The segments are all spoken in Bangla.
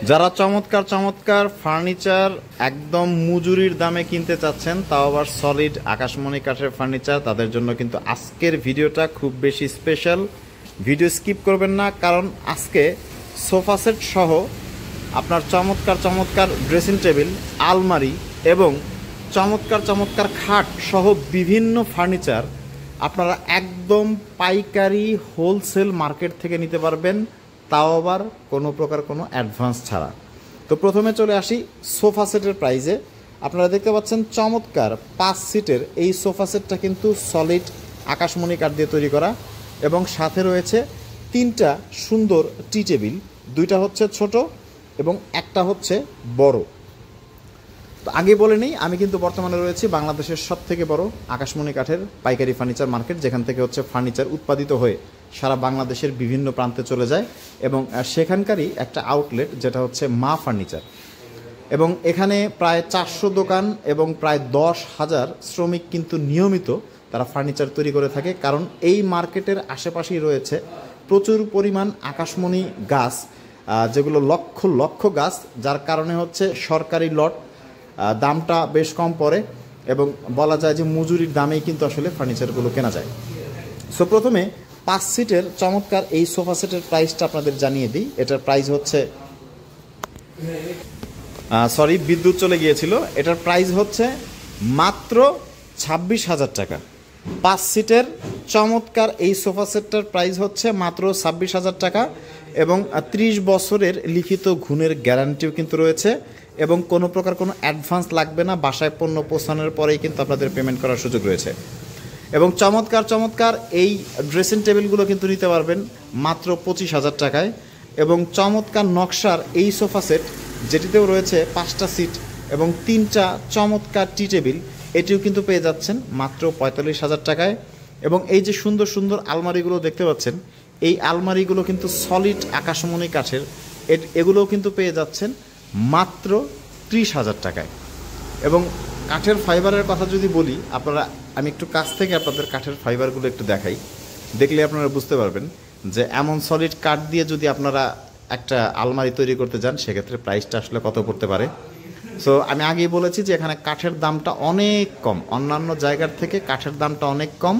যারা চমৎকার চমৎকার ফার্নিচার একদম মজুরির দামে কিনতে চাচ্ছেন, তাও আবার সলিড আকাশমণি কাঠের ফার্নিচার, তাদের জন্য কিন্তু আজকের ভিডিওটা খুব বেশি স্পেশাল। ভিডিও স্কিপ করবেন না, কারণ আজকে সোফা সেট সহ আপনার চমৎকার চমৎকার ড্রেসিং টেবিল, আলমারি এবং চমৎকার চমৎকার খাট সহ বিভিন্ন ফার্নিচার আপনারা একদম পাইকারি হোলসেল মার্কেট থেকে নিতে পারবেন, তাও আবার কোনো প্রকার কোনো অ্যাডভান্স ছাড়া। তো প্রথমে চলে আসি সোফা সেটের প্রাইজে। আপনারা দেখতে পাচ্ছেন চমৎকার 5 সিটের এই সোফা সেটটা কিন্তু সলিড আকাশমণি কাঠ দিয়ে তৈরি করা, এবং সাথে রয়েছে 3টা সুন্দর টি টেবিল, 2টা হচ্ছে ছোট এবং একটা হচ্ছে বড়। তো আগে বলে নিই, আমি কিন্তু বর্তমানে রয়েছি বাংলাদেশের সবথেকে বড় আকাশমণি কাঠের পাইকারি ফার্নিচার মার্কেট, যেখান থেকে হচ্ছে ফার্নিচার উৎপাদিত হয়ে সারা বাংলাদেশের বিভিন্ন প্রান্তে চলে যায়, এবং সেখানকারই একটা আউটলেট যেটা হচ্ছে মা ফার্নিচার। এবং এখানে প্রায় 400 দোকান এবং প্রায় 10,000 শ্রমিক কিন্তু নিয়মিত তারা ফার্নিচার তৈরি করে থাকে, কারণ এই মার্কেটের আশেপাশেই রয়েছে প্রচুর পরিমাণ আকাশমণি গাছ, যেগুলো লক্ষ লক্ষ গাছ, যার কারণে হচ্ছে সরকারি লট, দামটা বেশ কম পড়ে এবং বলা যায় যে মজুরির দামেই কিন্তু আসলে ফার্নিচারগুলো কেনা যায়। সো প্রথমে 5 সিটের চমৎকার এই সোফা সেটের প্রাইসটা আপনাদের জানিয়ে দিই। এটার প্রাইস হচ্ছে বিদ্যুৎ চলে গিয়েছিল। এটার প্রাইস হচ্ছে মাত্র 26,000 টাকা। 5 সিটের চমৎকার এই সোফা সেটটার প্রাইস হচ্ছে মাত্র 26,000 টাকা, এবং 30 বছরের লিখিত গুণের গ্যারান্টিও কিন্তু রয়েছে, এবং কোনো প্রকার কোনো অ্যাডভান্স লাগবে না। বাসায় পণ্য পৌঁছানোর পরেই কিন্তু আপনাদের পেমেন্ট করার সুযোগ রয়েছে। এবং চমৎকার চমৎকার এই ড্রেসিং টেবিলগুলো কিন্তু নিতে পারবেন মাত্র 25,000 টাকায়, এবং চমৎকার নকশার এই সোফা সেট যেটিতেও রয়েছে 5টা সিট এবং 3টা চমৎকার টি টেবিল, এটিও কিন্তু পেয়ে যাচ্ছেন মাত্র 45,000 টাকায়। এবং এই যে সুন্দর সুন্দর আলমারিগুলো দেখতে পাচ্ছেন, এই আলমারিগুলো কিন্তু সলিড আকাশমণি কাঠের, এগুলোও কিন্তু পেয়ে যাচ্ছেন মাত্র 30,000 টাকায়। এবং কাঠের ফাইবারের কথা যদি বলি, আমি একটু কাছ থেকে আপনাদের কাঠের ফাইবারগুলো একটু দেখাই, দেখলে আপনারা বুঝতে পারবেন যে এমন সলিড কাঠ দিয়ে যদি আপনারা একটা আলমারি তৈরি করতে যান, সেক্ষেত্রে প্রাইসটা আসলে কত পড়তে পারে। সো আমি আগেই বলেছি যে এখানে কাঠের দামটা অনেক কম, অন্যান্য জায়গার থেকে কাঠের দামটা অনেক কম,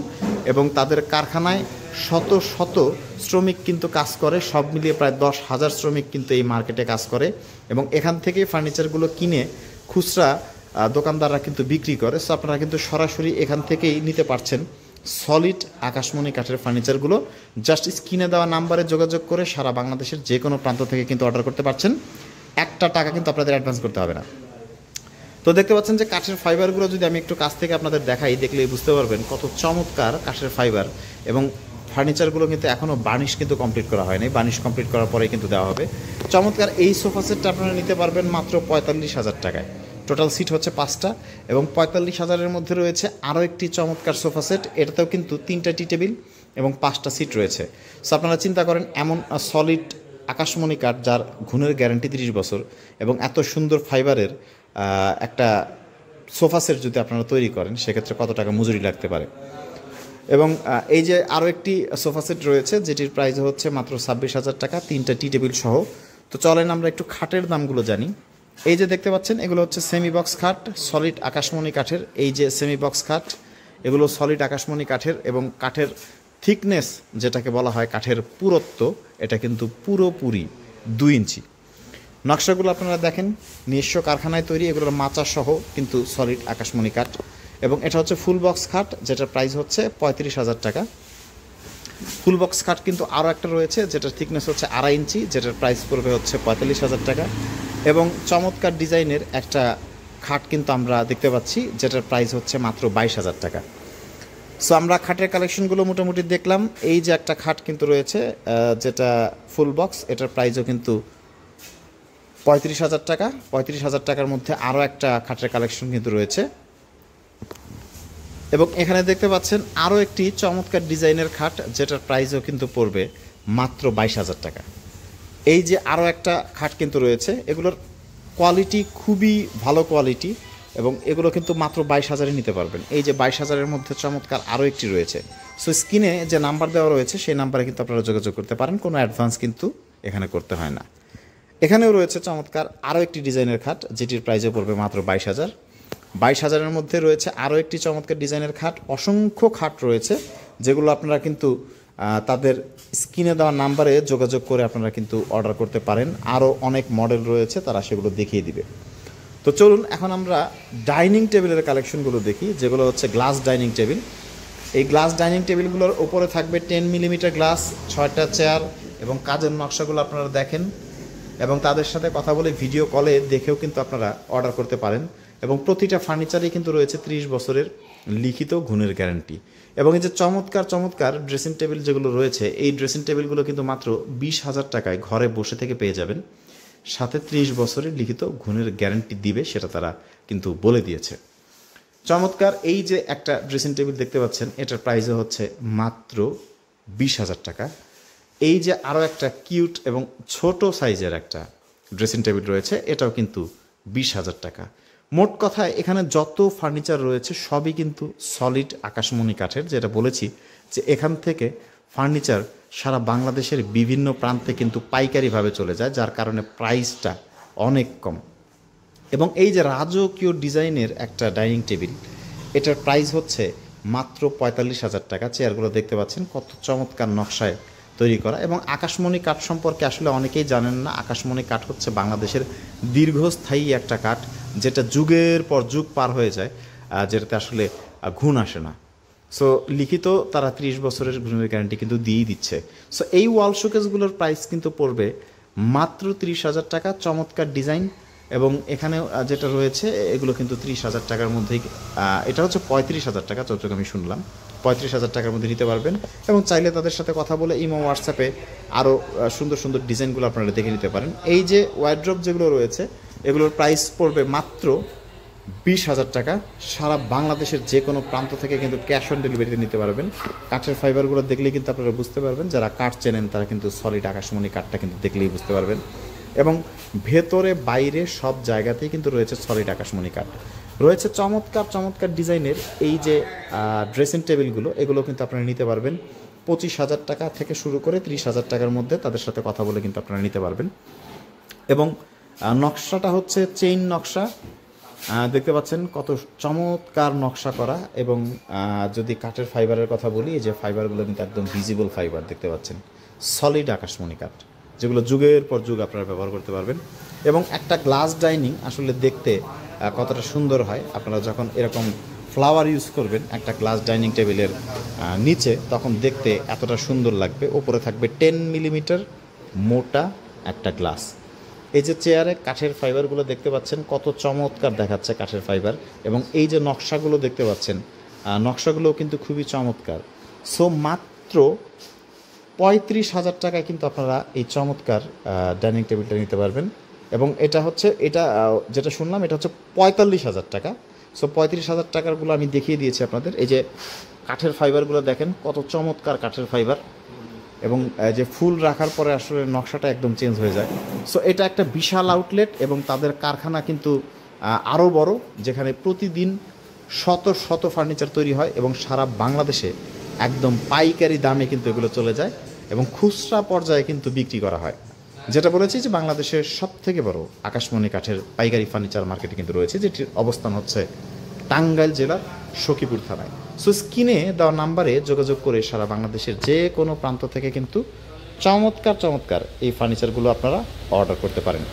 এবং তাদের কারখানায় শত শত শ্রমিক কিন্তু কাজ করে, সব মিলিয়ে প্রায় 10,000 শ্রমিক কিন্তু এই মার্কেটে কাজ করে, এবং এখান থেকেই ফার্নিচারগুলো কিনে খুচরা দোকানদাররা কিন্তু বিক্রি করে। সো আপনারা কিন্তু সরাসরি এখান থেকেই নিতে পারছেন সলিড আকাশমণি কাঠের ফার্নিচারগুলো। জাস্ট স্ক্রিনে দেওয়া নাম্বারে যোগাযোগ করে সারা বাংলাদেশের যে কোনো প্রান্ত থেকে কিন্তু অর্ডার করতে পারছেন, একটা টাকা কিন্তু আপনাদের অ্যাডভান্স করতে হবে না। তো দেখতে পাচ্ছেন যে কাঠের ফাইবারগুলো যদি আমি একটু কাছ থেকে আপনাদের দেখাই, দেখলেই বুঝতে পারবেন কত চমৎকার কাঠের ফাইবার। এবং ফার্নিচারগুলো কিন্তু এখনও বার্নিশ কিন্তু কমপ্লিট করা হয়নি, বার্নিশ কমপ্লিট করার পরেই কিন্তু দেওয়া হবে। চমৎকার এই সোফা সেটটা আপনারা নিতে পারবেন মাত্র 45,000 টাকায়। টোটাল সিট হচ্ছে 5টা, এবং 45,000-এর মধ্যে রয়েছে আরও একটি চমৎকার সোফা সেট, এটাতেও কিন্তু 3টা টি টেবিল এবং 5টা সিট রয়েছে। সো আপনারা চিন্তা করেন, এমন সলিড আকাশমণি কাঠ যার গুণের গ্যারান্টি 30 বছর, এবং এত সুন্দর ফাইবারের একটা সোফা সেট যদি আপনারা তৈরি করেন, সেক্ষেত্রে কত টাকা মজুরি লাগতে পারে। এবং এই যে আরও একটি সোফা সেট রয়েছে, যেটির প্রাইস হচ্ছে মাত্র 26,000 টাকা, 3টা টি টেবিল সহ। তো চলেন আমরা একটু খাটের দামগুলো জানি। এই যে দেখতে পাচ্ছেন, এগুলো হচ্ছে সেমি বক্স খাট, সলিড আকাশমণি কাঠের। এই যে সেমি বক্স খাট, এগুলো সলিড আকাশমণি কাঠের, এবং কাঠের থিকনেস যেটাকে বলা হয় কাঠের পুরুত্ব, এটা কিন্তু পুরোপুরি 2 ইঞ্চি। নকশাগুলো আপনারা দেখেন, নিজস্ব কারখানায় তৈরি, এগুলোর মাচা সহ কিন্তু সলিড আকাশমণি কাঠ। এবং এটা হচ্ছে ফুল বক্স খাট, যেটার প্রাইস হচ্ছে 35,000 টাকা। ফুল বক্স খাট কিন্তু আরও একটা রয়েছে, যেটার থিকনেস হচ্ছে 2.5 ইঞ্চি, যেটার প্রাইস পড়বে হচ্ছে 45,000 টাকা। এবং চমৎকার ডিজাইনের একটা খাট কিন্তু আমরা দেখতে পাচ্ছি, যেটার প্রাইস হচ্ছে মাত্র 22,000 টাকা। সো আমরা খাটের কালেকশনগুলো মোটামুটি দেখলাম। এই যে একটা খাট কিন্তু রয়েছে, যেটা ফুল বক্স, এটার প্রাইসও কিন্তু 35,000 টাকা। 35,000 টাকার মধ্যে আরও একটা খাটের কালেকশন কিন্তু রয়েছে। এবং এখানে দেখতে পাচ্ছেন আরও একটি চমৎকার ডিজাইনের খাট, যেটার প্রাইসও কিন্তু পড়বে মাত্র 22,000 টাকা। এই যে আরও একটা খাট কিন্তু রয়েছে, এগুলোর কোয়ালিটি খুবই ভালো কোয়ালিটি, এবং এগুলো কিন্তু মাত্র 22,000-এ নিতে পারবেন। এই যে 22,000-এর মধ্যে চমৎকার আরও একটি রয়েছে। সো স্ক্রিনে যে নাম্বার দেওয়া রয়েছে, সেই নাম্বারে কিন্তু আপনারা যোগাযোগ করতে পারেন, কোনো অ্যাডভান্স কিন্তু এখানে করতে হয় না। এখানেও রয়েছে চমৎকার আরও একটি ডিজাইনের খাট, যেটির প্রাইসে পড়বে মাত্র 22,000। 22,000-এর মধ্যে রয়েছে আরও একটি চমৎকার ডিজাইনের খাট। অসংখ্য খাট রয়েছে, যেগুলো আপনারা কিন্তু তাদের স্ক্রিনে দেওয়া নাম্বারে যোগাযোগ করে আপনারা কিন্তু অর্ডার করতে পারেন। আরও অনেক মডেল রয়েছে, তারা সেগুলো দেখিয়ে দিবে। তো চলুন এখন আমরা ডাইনিং টেবিলের কালেকশনগুলো দেখি, যেগুলো হচ্ছে গ্লাস ডাইনিং টেবিল। এই গ্লাস ডাইনিং টেবিলগুলোর ওপরে থাকবে 10 মিলিমিটার গ্লাস, 6টা চেয়ার এবং কাজের নকশাগুলো আপনারা দেখেন এবং তাদের সাথে কথা বলে ভিডিও কলে দেখেও কিন্তু আপনারা অর্ডার করতে পারেন। এবং প্রতিটা ফার্নিচারেই কিন্তু রয়েছে 30 বছরের লিখিত গুণের গ্যারান্টি। এবং এই যে চমৎকার চমৎকার ড্রেসিং টেবিল যেগুলো রয়েছে, এই ড্রেসিং টেবিলগুলো কিন্তু মাত্র 20,000 টাকায় ঘরে বসে থেকে পেয়ে যাবেন। সাথে 30 বছরের লিখিত গুণের গ্যারান্টি দিবে, সেটা তারা কিন্তু বলে দিয়েছে। চমৎকার এই যে একটা ড্রেসিং টেবিল দেখতে পাচ্ছেন, এটার প্রাইসে হচ্ছে মাত্র 20,000 টাকা। এই যে আরও একটা কিউট এবং ছোট সাইজের একটা ড্রেসিং টেবিল রয়েছে, এটাও কিন্তু 20,000 টাকা। মোট কথায় এখানে যত ফার্নিচার রয়েছে সবই কিন্তু সলিড আকাশমণি কাঠের, যেটা বলেছি যে এখান থেকে ফার্নিচার সারা বাংলাদেশের বিভিন্ন প্রান্তে কিন্তু পাইকারিভাবে চলে যায়, যার কারণে প্রাইসটা অনেক কম। এবং এই যে রাজকীয় ডিজাইনের একটা ডাইনিং টেবিল, এটার প্রাইস হচ্ছে মাত্র 45,000 টাকা। চেয়ারগুলো দেখতে পাচ্ছেন কত চমৎকার নকশায় তৈরি করা। এবং আকাশমণি কাঠ সম্পর্কে আসলে অনেকেই জানেন না। আকাশমণি কাঠ হচ্ছে বাংলাদেশের দীর্ঘস্থায়ী একটা কাঠ, যেটা যুগের পর যুগ পার হয়ে যায়, যেটাতে আসলে ঘুণ আসে না। সো লিখিত তারা 30 বছরের ঘুণের গ্যারান্টি কিন্তু দিয়েই দিচ্ছে। সো এই ওয়াল শোকেসগুলোর প্রাইস কিন্তু পড়বে মাত্র 30,000 টাকা। চমৎকার ডিজাইন এবং এখানে যেটা রয়েছে এগুলো কিন্তু 30,000 টাকার মধ্যেই। এটা হচ্ছে 35,000 টাকা, যতটুকু আমি শুনলাম 35,000 টাকার মধ্যে নিতে পারবেন। এবং চাইলে তাদের সাথে কথা বলে ইমো হোয়াটসঅ্যাপে আরও সুন্দর সুন্দর ডিজাইনগুলো আপনারা দেখে নিতে পারেন। এই যে ওয়ার্ড্রপ যেগুলো রয়েছে, এগুলোর প্রাইস পড়বে মাত্র 20,000 টাকা। সারা বাংলাদেশের যে কোনো প্রান্ত থেকে কিন্তু ক্যাশ অন ডেলিভারিতে নিতে পারবেন। কাঠের ফাইবারগুলো দেখলেই কিন্তু আপনারা বুঝতে পারবেন, যারা কাঠ চেনেন তারা কিন্তু সলিড আকাশমণি কাঠটা কিন্তু দেখলেই বুঝতে পারবেন। এবং ভেতরে বাইরে সব জায়গাতেই কিন্তু রয়েছে সলিড আকাশমণি কাঠ। রয়েছে চমৎকার চমৎকার ডিজাইনের এই যে ড্রেসিং টেবিলগুলো, এগুলো কিন্তু আপনারা নিতে পারবেন 25,000 টাকা থেকে শুরু করে 30,000 টাকার মধ্যে। তাদের সাথে কথা বলে কিন্তু আপনারা নিতে পারবেন। এবং নকশাটা হচ্ছে চেইন নকশা, দেখতে পাচ্ছেন কত চমৎকার নকশা করা। এবং যদি কাঠের ফাইবারের কথা বলি, এই যে ফাইবারগুলো কিন্তু একদম ভিজিবল ফাইবার দেখতে পাচ্ছেন, সলিড আকাশমণি কাঠ, যেগুলো যুগের পর যুগ আপনারা ব্যবহার করতে পারবেন। এবং একটা গ্লাস ডাইনিং আসলে দেখতে কতটা সুন্দর হয়, আপনারা যখন এরকম ফ্লাওয়ার ইউজ করবেন একটা গ্লাস ডাইনিং টেবিলের নিচে, তখন দেখতে এতটা সুন্দর লাগবে। ওপরে থাকবে 10 মিলিমিটার মোটা একটা গ্লাস। এই যে চেয়ারে কাঠের ফাইবারগুলো দেখতে পাচ্ছেন কত চমৎকার দেখাচ্ছে কাঠের ফাইবার। এবং এই যে নকশাগুলো দেখতে পাচ্ছেন, নকশাগুলোও কিন্তু খুবই চমৎকার। সো মাত্র 35,000 টাকায় কিন্তু আপনারা এই চমৎকার ডাইনিং টেবিলটা নিতে পারবেন। এবং এটা হচ্ছে যেটা শুনলাম এটা হচ্ছে 45,000 টাকা। সো 35,000 টাকারগুলো আমি দেখিয়ে দিয়েছি আপনাদের। এই যে কাঠের ফাইবারগুলো দেখেন কত চমৎকার কাঠের ফাইবার। এবং যে ফুল রাখার পরে আসলে নকশাটা একদম চেঞ্জ হয়ে যায়। সো এটা একটা বিশাল আউটলেট এবং তাদের কারখানা কিন্তু আরও বড়, যেখানে প্রতিদিন শত শত ফার্নিচার তৈরি হয় এবং সারা বাংলাদেশে একদম পাইকারি দামে কিন্তু এগুলো চলে যায় এবং খুচরা পর্যায়ে কিন্তু বিক্রি করা হয়। যেটা বলেছি যে বাংলাদেশের সবথেকে বড় আকাশমণি কাঠের পাইকারি ফার্নিচার মার্কেটে কিন্তু রয়েছে, যেটির অবস্থান হচ্ছে টাঙ্গাইল জেলার সখীপুর থানায়। সো স্ক্রিনে দেওয়া নাম্বারে যোগাযোগ করে সারা বাংলাদেশের যে কোনো প্রান্ত থেকে কিন্তু চমৎকার চমৎকার এই ফার্নিচারগুলো আপনারা অর্ডার করতে পারেন।